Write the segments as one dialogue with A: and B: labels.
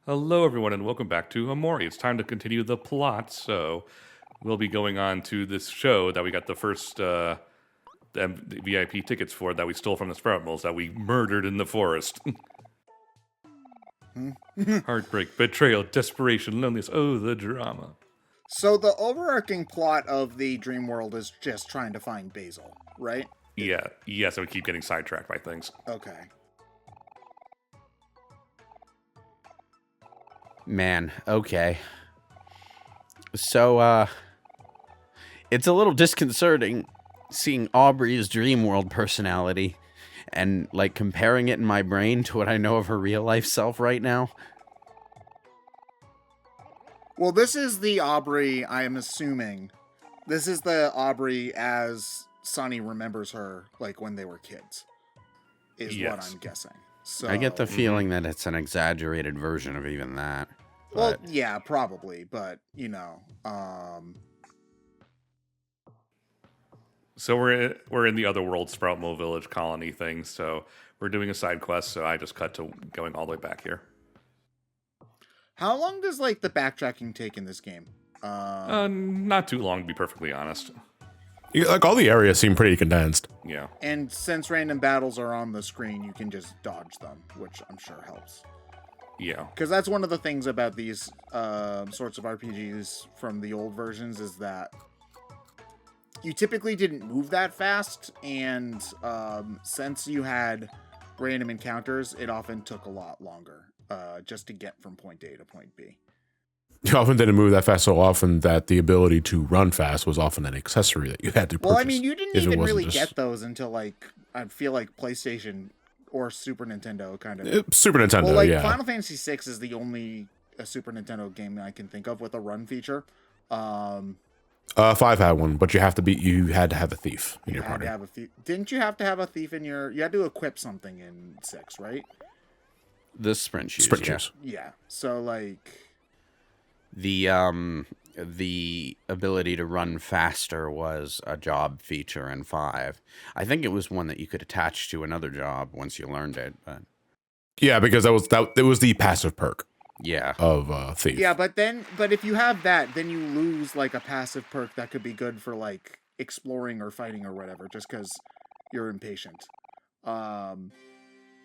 A: Hello, everyone, and welcome back to Omori. It's time to continue the plot. So, we'll be going on to this show that we got the first VIP tickets for that we stole from the Sproutimals that we murdered in the forest. Heartbreak, betrayal, desperation, loneliness. Oh, the drama.
B: So the overarching plot of the dream world is just trying to find Basil, right?
A: Yeah, yes, and we keep getting sidetracked by things.
B: Okay.
C: Man, okay. So, it's a little disconcerting seeing Aubrey's dream world personality and, like, comparing it in my brain to what I know of her real life self right now.
B: Well, this is the Aubrey, I am assuming. This is the Aubrey as Sunny remembers her, like, when they were kids. Is
A: Yes.
B: what I'm guessing. So,
C: I get the feeling that it's an exaggerated version of even that.
B: Well,
C: But
B: yeah, probably, but,
A: So we're in the other world Sproutmill Village colony thing. So we're doing a side quest. So I just cut to going all the way back here.
B: How long does, like, the backtracking take in this game?
A: Not too long, to be perfectly honest.
D: Like, all the areas seem pretty condensed.
A: Yeah.
B: And since random battles are on the screen, you can just dodge them, which I'm sure helps.
A: Yeah.
B: Because that's one of the things about these sorts of RPGs from the old versions is that you typically didn't move that fast, and since you had random encounters, it often took a lot longer just to get from point A to point B.
D: You often didn't move that fast so often that the ability to run fast was often an accessory that you had to purchase.
B: Well, I mean, you didn't
D: if it
B: even
D: wasn't
B: really
D: just-
B: get those until, like, I feel like PlayStation or Super Nintendo kind of.
D: Super Nintendo,
B: Well, like,
D: yeah.
B: Final Fantasy VI is the only Super Nintendo game I can think of with a run feature.
D: 5 had one, but you had to have a thief in your
B: Had
D: party.
B: to have a thief. Didn't you have to have a thief in your? You had to equip something in 6, right?
C: the sprint shoes,
D: Sprint
C: yeah.
D: shoes.
B: Yeah. So like,
C: The ability to run faster was a job feature in 5. I think it was one that you could attach to another job once you learned it, but
D: Yeah, because it was the passive perk
C: yeah.
D: of thief.
B: yeah, but if you have that, then you lose like a passive perk that could be good for like exploring or fighting or whatever, just because you're impatient.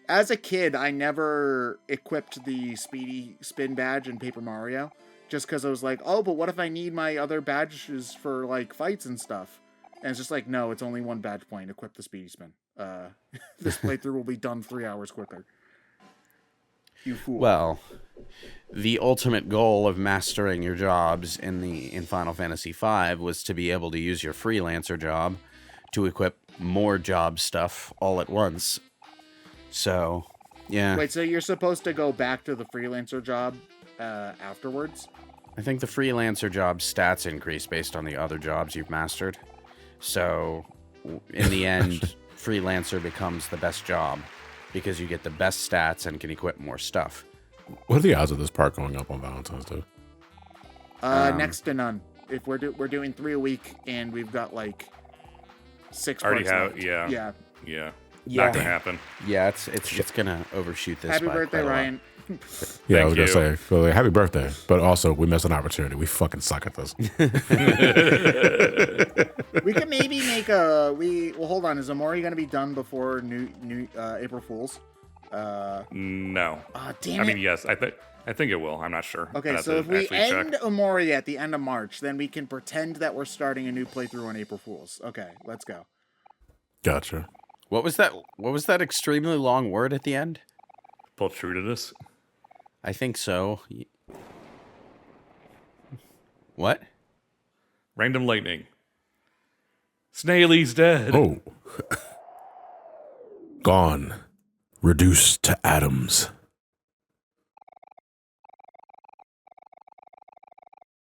B: As a kid, I never equipped the speedy spin badge in Paper Mario, just because I was like, oh, but what if I need my other badges for like fights and stuff? And it's just like, no, it's only one badge point. Equip the speedy spin. This playthrough will be done 3 hours quicker. You fool.
C: Well, the ultimate goal of mastering your jobs in Final Fantasy V was to be able to use your freelancer job to equip more job stuff all at once. So, yeah.
B: Wait, so you're supposed to go back to the freelancer job afterwards?
C: I think the freelancer job stats increase based on the other jobs you've mastered. So, in the end, freelancer becomes the best job because you get the best stats and can equip more stuff.
D: What are the odds of this part going up on Valentine's Day?
B: Next to none. If we're doing 3 a week and we've got like 6
A: Already
B: parts
A: have.
B: left.
A: Yeah.
B: Yeah.
A: Yeah.
C: Yeah.
A: Not gonna happen.
C: Yeah, it's gonna overshoot this.
B: Happy
C: by
B: birthday,
C: quite a lot.
B: Ryan.
D: Yeah, I
A: Thank
D: was gonna
A: you.
D: say, so, like, happy birthday, but also we missed an opportunity. We fucking suck at this.
B: We could maybe make a well, hold on. Is Omori gonna be done before new April Fools?
A: No.
B: Damn
A: I
B: it.
A: mean, yes. I think it will. I'm not sure.
B: Okay,
A: I'd have
B: so
A: to
B: if we
A: actually
B: end
A: check.
B: Omori at the end of March, then we can pretend that we're starting a new playthrough on April Fools. Okay, let's go.
D: Gotcha.
C: What was that? What was that extremely long word at the end?
A: Pull true to this.
C: I think so. What?
A: Random lightning. Snailey's dead.
D: Oh. Gone. Reduced to atoms.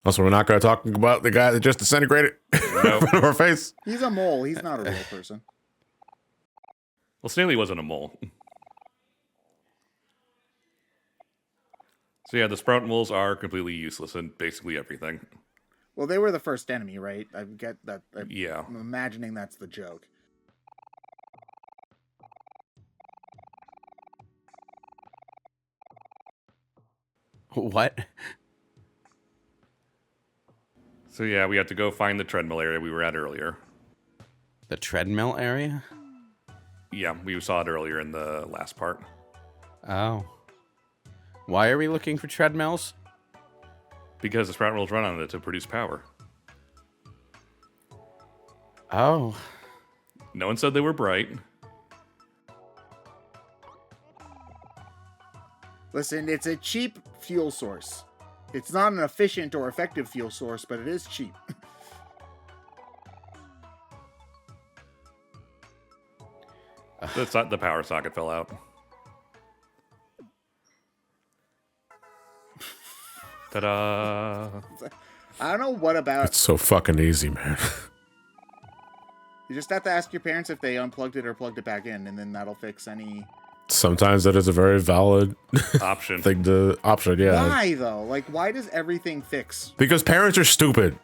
D: Also, we're not going to talk about the guy that just disintegrated in front of our face.
B: He's a mole. He's not a real person.
A: Well, Snailey wasn't a mole. So yeah, the Sproutimals are completely useless in basically everything.
B: Well, they were the first enemy, right? I get that.
A: Yeah.
B: I'm imagining that's the joke.
C: What?
A: So yeah, we have to go find the treadmill area we were at earlier.
C: The treadmill area?
A: Yeah, we saw it earlier in the last part.
C: Oh. Why are we looking for treadmills?
A: Because the sprout rolls run on it to produce power.
C: Oh.
A: No one said they were bright.
B: Listen, it's a cheap fuel source. It's not an efficient or effective fuel source, but it is cheap.
A: The power socket fell out. Ta-da!
B: I don't know what about...
D: It's so fucking easy, man.
B: You just have to ask your parents if they unplugged it or plugged it back in, and then that'll fix any...
D: Sometimes that is a very valid
A: Option.
D: option, yeah.
B: Why, though? Like, why does everything fix?
D: Because parents are stupid.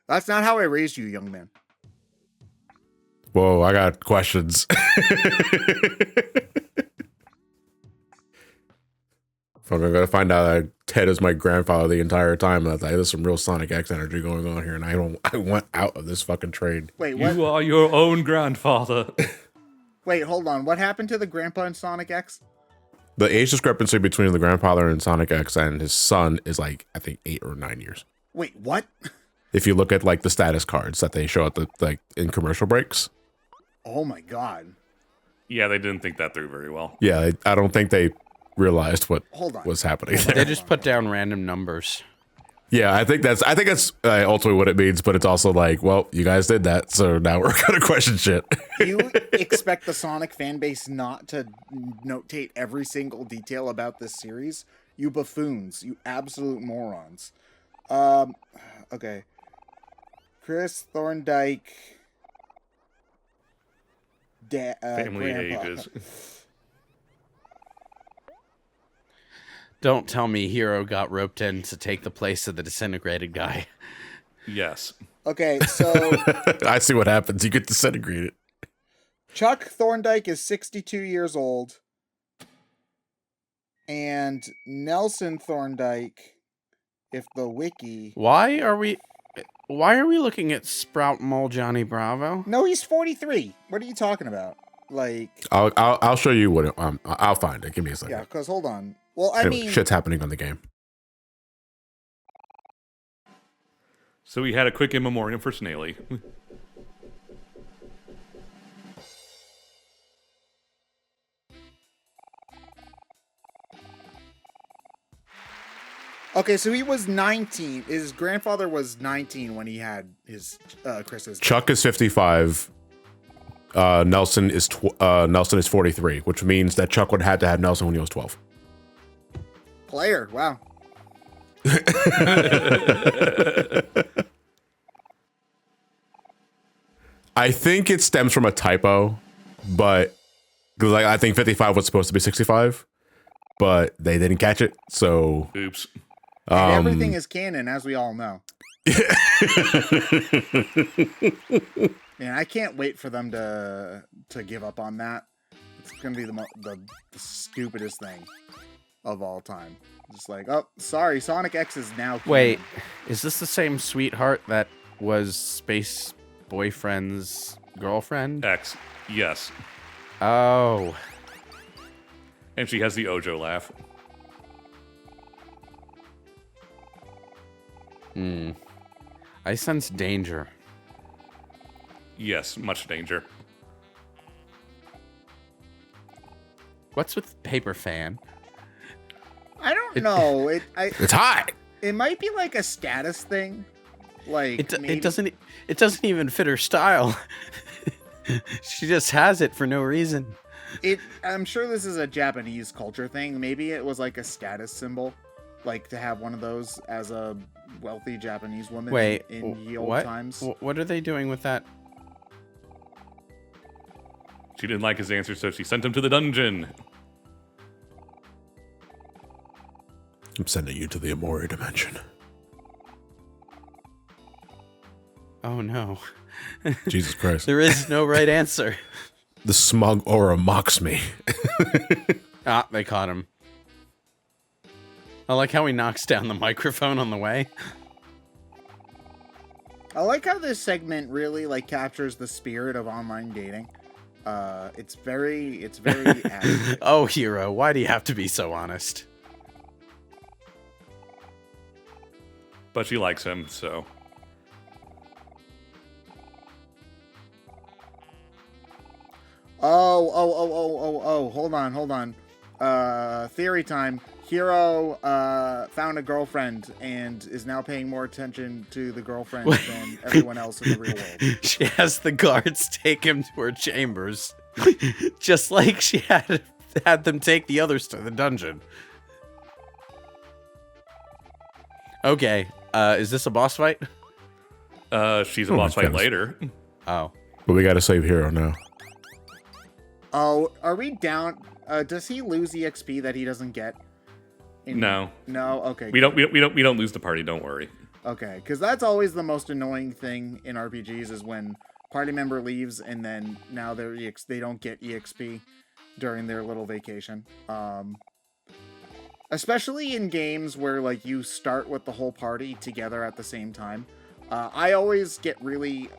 B: That's not how I raised you, young man.
D: Whoa, I got questions. Fuck, I'm gonna find out that Ted is my grandfather the entire time. Like, there's some real Sonic X energy going on here, and I want out of this fucking trade.
B: Wait, what?
A: You are your own grandfather.
B: Wait, hold on. What happened to the grandpa in Sonic X?
D: The age discrepancy between the grandfather in Sonic X and his son is like, I think 8 or 9 years.
B: Wait, what?
D: If you look at like the status cards that they show at the like in commercial breaks.
B: Oh my god.
A: Yeah, they didn't think that through very well.
D: Yeah, I don't think they realized what
B: Hold on.
D: was happening
C: They
D: there.
C: just put down random numbers.
D: Yeah, I think that's ultimately what it means, but it's also like, well, you guys did that, so now we're gonna question shit.
B: You expect the Sonic fan base not to notate every single detail about this series? You buffoons. You absolute morons. Okay. Chris Thorndike.
A: Family
B: Grandpa.
A: ages.
C: Don't tell me Hero got roped in to take the place of the disintegrated guy.
A: Yes.
B: Okay, so
D: I see what happens. You get disintegrated.
B: Chuck Thorndike is 62 years old. And Nelson Thorndike, if the wiki...
C: Why are we looking at Sprout Mole Johnny Bravo?
B: No, he's 43. What are you talking about? Like...
D: I'll show you what I'll find it. Give me a second.
B: Yeah, because hold on. Well, I
D: Anyway,
B: mean...
D: shit's happening on the game.
A: So we had a quick in memoriam for Snaily.
B: Okay, so he was 19. His grandfather was 19 when he had his Chris's.
D: Chuck is 55. Nelson is 43, which means that Chuck would have had to have Nelson when he was 12.
B: Player, wow.
D: I think it stems from a typo, but because I think 55 was supposed to be 65, but they didn't catch it. So
A: Oops.
B: And everything is canon, as we all know. Man, I can't wait for them to give up on that. It's gonna be the stupidest thing of all time. Just like, oh, sorry, Sonic X is now canon.
C: Wait, is this the same sweetheart that was Space Boyfriend's girlfriend?
A: X. Yes.
C: Oh.
A: And she has the Ojo laugh.
C: I sense danger.
A: Yes, much danger.
C: What's with Paper Fan?
B: I don't know.
D: it's hot.
B: It might be like a status thing. Like
C: It doesn't even fit her style. She just has it for no reason.
B: I'm sure this is a Japanese culture thing. Maybe it was like a status symbol, like to have one of those as a wealthy Japanese woman.
C: Wait,
B: in ye old
C: what?
B: times.
C: What are they doing with that?
A: She didn't like his answer, so she sent him to the dungeon.
D: I'm sending you to the Omori dimension.
C: Oh no.
D: Jesus Christ.
C: There is no right answer.
D: The smug aura mocks me.
C: Ah, they caught him. I like how he knocks down the microphone on the way.
B: I like how this segment really like captures the spirit of online dating. It's very accurate.
C: Oh, Hero, why do you have to be so honest?
A: But she likes him, so.
B: Oh, hold on. Theory time. Hero found a girlfriend and is now paying more attention to the girlfriend than everyone else in the real world.
C: She has the guards take him to her chambers, just like she had them take the others to the dungeon. Okay, is this a boss fight?
A: She's a boss fight later.
C: Oh.
D: But we gotta save Hero now.
B: Oh, are we down? Does he lose EXP that he doesn't get?
A: No.
B: No. Okay.
A: We don't lose the party. Don't worry.
B: Okay, because that's always the most annoying thing in RPGs is when party member leaves and then now they don't get EXP during their little vacation. Especially in games where like you start with the whole party together at the same time. I always get really,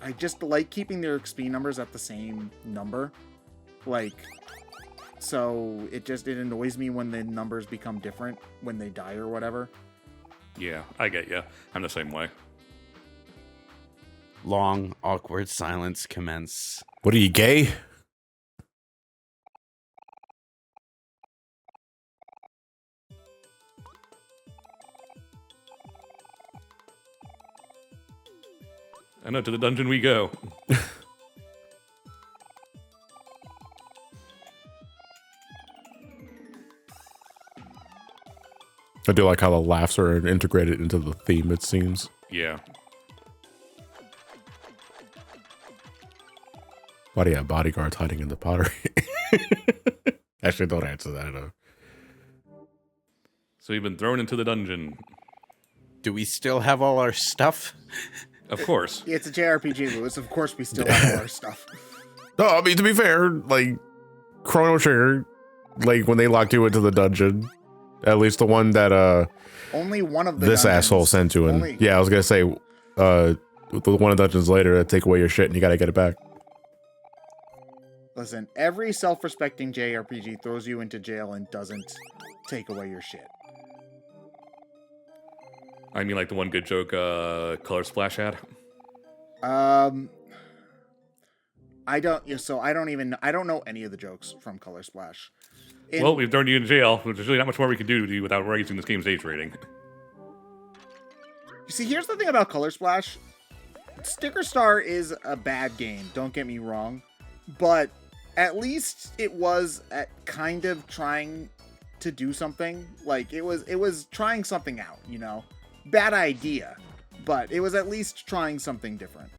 B: I just like keeping their XP numbers at the same number. Like, so it annoys me when the numbers become different when they die or whatever.
A: Yeah, I get you. I'm the same way.
C: Long, awkward silence commence.
D: What are you, gay?
A: I know, to the dungeon we go.
D: I do like how the laughs are integrated into the theme, it seems.
A: Yeah.
D: Why do you have bodyguards hiding in the pottery? Actually, don't answer that. No.
A: So you've been thrown into the dungeon.
C: Do we still have all our stuff?
A: Of course.
B: It's a JRPG, Lewis. Of course we still have all our stuff.
D: No, I mean, to be fair, like, Chrono Trigger, like, when they locked you into the dungeon, at least the one that,
B: Only one of the
D: this
B: dungeons.
D: asshole sent to him. Yeah, I was gonna say, the one of the dungeons later, that take away your shit and you gotta get it back.
B: Listen, every self-respecting JRPG throws you into jail and doesn't take away your shit.
A: I mean, like the one good joke Color Splash had.
B: I don't know any of the jokes from Color Splash.
A: Well, we've thrown you in jail. There's really not much more we can do to you without raising this game's age rating.
B: You see, here's the thing about Color Splash. Sticker Star is a bad game, don't get me wrong. But at least it was at kind of trying to do something. Like, it was trying something out, you know? Bad idea, but it was at least trying something different.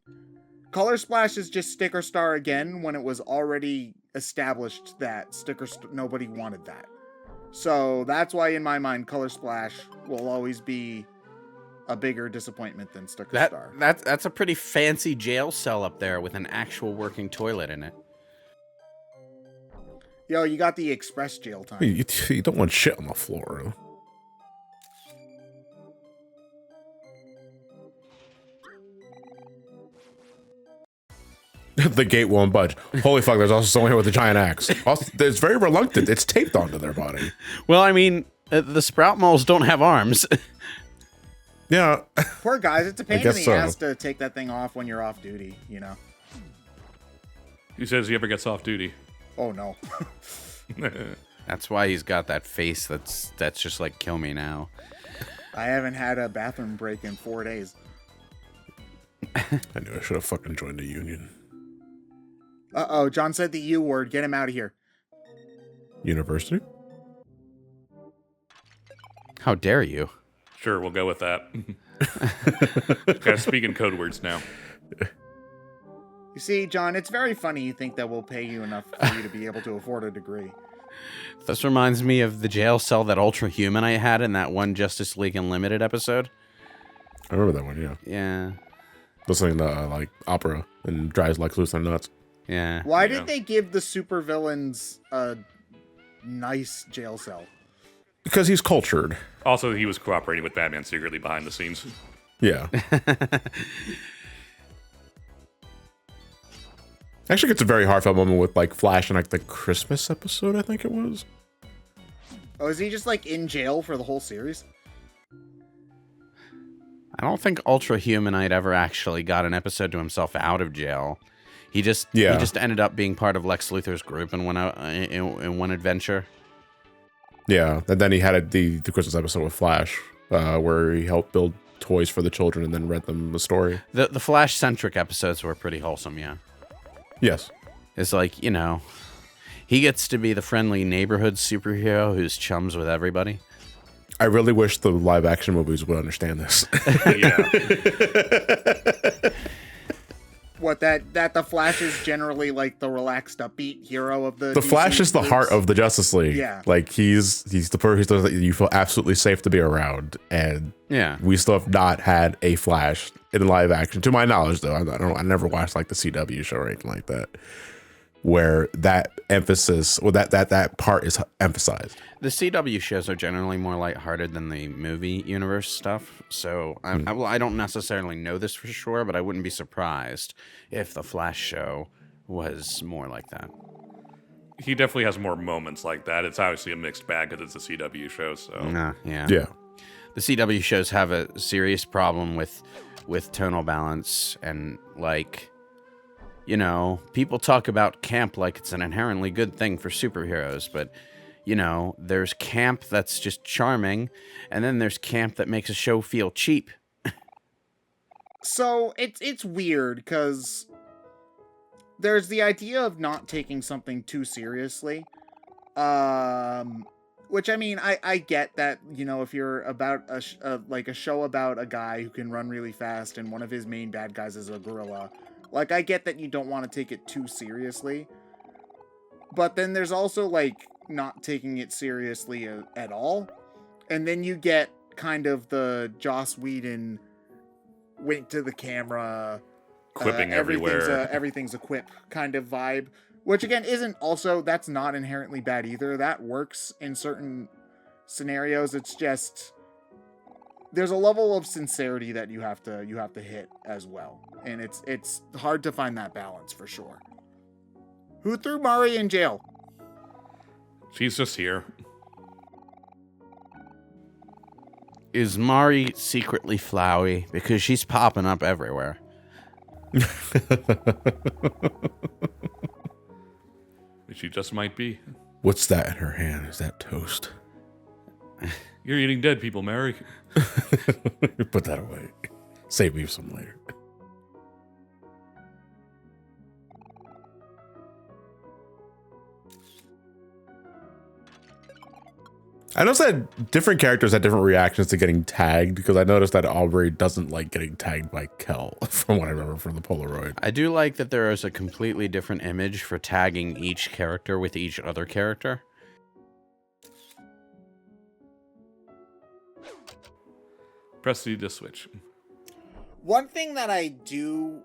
B: Color Splash is just Sticker Star again when it was already established that nobody wanted that. So that's why in my mind Color Splash will always be a bigger disappointment than Sticker Star.
C: That's a pretty fancy jail cell up there with an actual working toilet in it.
B: Yo, you got the express jail time.
D: You don't want shit on the floor. The gate won't budge. Holy fuck, there's also someone here with a giant axe. Also, it's very reluctant. It's taped onto their body.
C: Well, I mean, the sprout moles don't have arms.
D: Yeah.
B: Poor guys, it's a pain in
D: guess
B: the
D: so.
B: ass to take that thing off when you're off duty, you know?
A: Who says he ever gets off duty?
B: Oh, no.
C: That's why he's got that face that's just like, kill me now.
B: I haven't had a bathroom break in 4 days.
D: I knew I should have fucking joined the union.
B: Uh-oh, John said the U word. Get him out of here.
D: University?
C: How dare you?
A: Sure, we'll go with that. Gotta speak in code words now.
B: You see, John, it's very funny you think that we'll pay you enough for you to be able to afford a degree.
C: This reminds me of the jail cell that Ultra Human I had in that one Justice League Unlimited episode.
D: I remember that one, yeah.
C: Yeah.
D: Listening to, like, opera and drives Lex Luthor nuts.
C: Yeah.
B: Why did they give the supervillains nice jail cell.
D: Because he's cultured.
A: Also, he was cooperating with Batman secretly behind the scenes.
D: Yeah. Actually gets a very heartfelt moment with like Flash in like the Christmas episode, I think it was.
B: Oh, is he just like in jail for the whole series?
C: I don't think Ultra Humanite ever actually got an episode to himself out of jail. He just ended up being part of Lex Luthor's group in one adventure.
D: Yeah, and then he had the Christmas episode with Flash, where he helped build toys for the children and then read them the story.
C: The Flash centric episodes were pretty wholesome, yeah.
D: Yes.
C: It's like, you know, he gets to be the friendly neighborhood superhero who's chums with everybody.
D: I really wish the live action movies would understand this.
A: Yeah.
B: What, that the Flash is generally like the relaxed, upbeat hero of the
D: The
B: DC
D: Flash is the
B: groups?
D: heart of the Justice League.
B: Yeah.
D: Like he's the person that you feel absolutely safe to be around, and
C: Yeah.
D: we still have not had a Flash in live action, to my knowledge. Though I never watched like the CW show or anything like that, where that emphasis or that part is emphasized.
C: The CW shows are generally more lighthearted than the movie universe stuff, so I don't necessarily know this for sure, but I wouldn't be surprised if the Flash show was more like that.
A: He definitely has more moments like that. It's obviously a mixed bag because it's a CW show, so...
C: Yeah.
D: Yeah.
C: The CW shows have a serious problem with tonal balance and, like, you know, people talk about camp like it's an inherently good thing for superheroes, but, you know, there's camp that's just charming, and then there's camp that makes a show feel cheap.
B: So it's weird because there's the idea of not taking something too seriously, which I mean I get that, you know, if you're about a show about a guy who can run really fast and one of his main bad guys is a gorilla, like I get that you don't want to take it too seriously, but then there's also like not taking it seriously at all, and then you get kind of the Joss Whedon wink to the camera,
A: Quipping everywhere.
B: Everything's a quip kind of vibe, which again that's not inherently bad either. That works in certain scenarios. It's just there's a level of sincerity that you have to hit as well, and it's hard to find that balance for sure. Who threw Mari in jail?
A: She's just here.
C: Is Mari secretly Flowey? Because she's popping up everywhere.
A: She just might be.
D: What's that in her hand? Is that toast?
A: You're eating dead people, Mary.
D: Put that away. Save me some later. I noticed that different characters had different reactions to getting tagged, because I noticed that Aubrey doesn't like getting tagged by Kel, from what I remember from the Polaroid.
C: I do like that there is a completely different image for tagging each character with each other character.
A: Press C to switch.
B: One thing that I do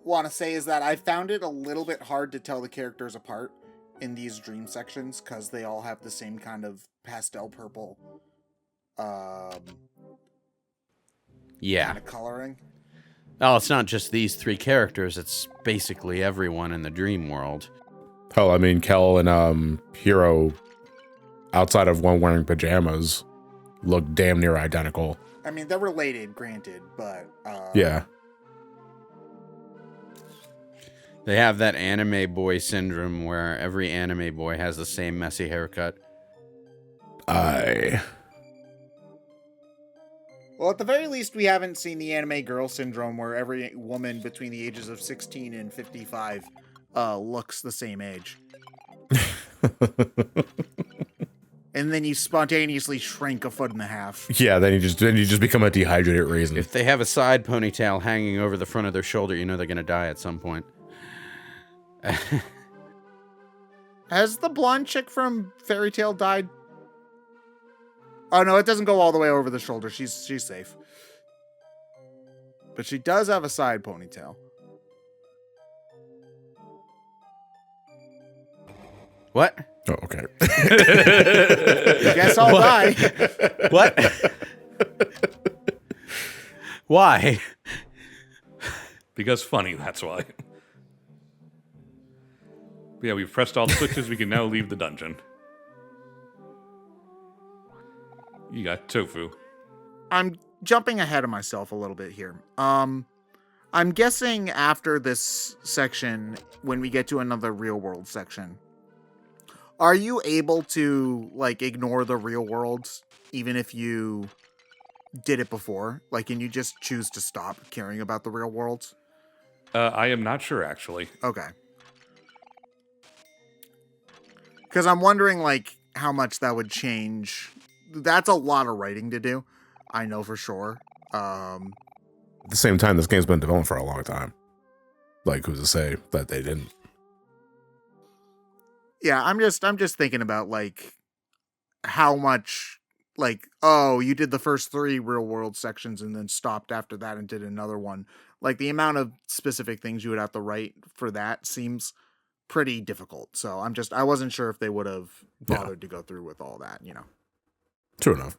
B: want to say is that I found it a little bit hard to tell the characters apart in these dream sections because they all have the same kind of pastel purple
C: Yeah.
B: kind of coloring.
C: Oh, it's not just these three characters, it's basically everyone in the dream world.
D: Hell, I mean, Kel and Hero, outside of one wearing pajamas, look damn near identical.
B: I mean, they're related, granted, but
D: Yeah.
C: They have that anime boy syndrome where every anime boy has the same messy haircut.
D: I
B: Well, at the very least, we haven't seen the anime girl syndrome where every woman between the ages of 16 and 55 looks the same age. And then you spontaneously shrink a foot and a half.
D: Yeah, then you just become a dehydrated raisin.
C: If they have a side ponytail hanging over the front of their shoulder, you know they're going to die at some point.
B: Has the blonde chick from Fairy Tail died? Oh no, it doesn't go all the way over the shoulder. She's safe. But she does have a side ponytail.
C: What?
D: Oh, okay.
B: Guess I'll die.
C: What? Why?
A: Because funny, that's why. But yeah, we've pressed all the switches. We can now leave the dungeon. You got tofu.
B: I'm jumping ahead of myself a little bit here. I'm guessing after this section, when we get to another real world section, are you able to like ignore the real world even if you did it before? Like, can you just choose to stop caring about the real world?
A: I am not sure, actually.
B: Okay. Because I'm wondering, like, how much that would change. That's a lot of writing to do. I know for sure.
D: At the same time, this game's been developed for a long time. Like, who's to say that they didn't?
B: Yeah, I'm just thinking about, like, how much, like, oh, you did the first 3 real world sections and then stopped after that and did another one. Like, the amount of specific things you would have to write for that seems pretty difficult. So I wasn't sure if they would have bothered to go through with all that, you know.
D: True enough.